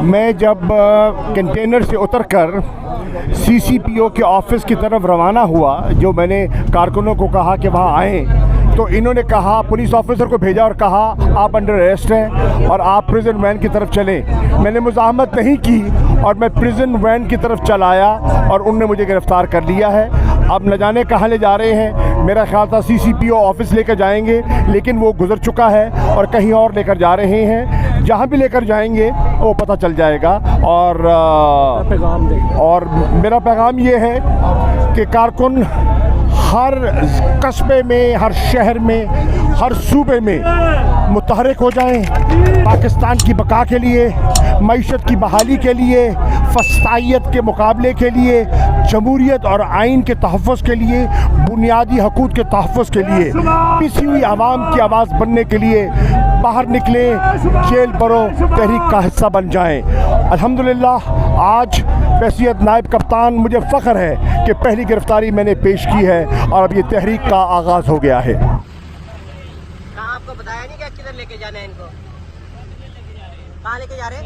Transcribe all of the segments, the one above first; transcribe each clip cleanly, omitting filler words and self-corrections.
मैं जब कंटेनर से उतरकर सीसीपीओ के ऑफिस की तरफ रवाना हुआ, जो मैंने कारकुनों को कहा कि वहाँ आएँ, तो इन्होंने कहा, पुलिस ऑफिसर को भेजा और कहा आप अंडर अरेस्ट हैं और आप प्रिजन वैन की तरफ चलें। मैंने मुज़ाहमत नहीं की और मैं प्रिजन वैन की तरफ चल आया और उनने मुझे गिरफ़्तार कर लिया है। अब न जाने कहाँ ले जा रहे हैं। मेरा ख्याल था सीसीपीओ ऑफिस लेकर जाएंगे, लेकिन वो गुजर चुका है और कहीं और लेकर जा रहे हैं। जहाँ भी लेकर जाएंगे वो पता चल जाएगा। और मेरा पैगाम ये है कि कारकुन हर कस्बे में, हर शहर में, हर सूबे में मुतहरिक हो जाएं, पाकिस्तान की बका के लिए, मईशत की बहाली के लिए, फसाइयत के मुकाबले के लिए, जमहूरियत और आइन के तहफ़्फ़ुज़ के लिए, बुनियादी हकूक़ के तहफ़्फ़ुज़ के लिए, पिसी हुई आवाम की आवाज़ बनने के लिए बाहर निकलें, जेल बरो तहरीक का हिस्सा बन जाएं। अल्हम्दुलिल्लाह आज हैसियत नायब कप्तान मुझे फ़ख्र है कि पहली गिरफ़्तारी मैंने पेश की है और अब ये तहरीक का आगाज़ हो गया है। आपको बताया नहीं कि किधर लेके जाना है इनको? कहाँ लेके जा रहे हैं?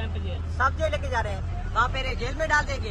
सब जेल लेके जा रहे हैं। वहाँ पे जेल में डाल देंगे।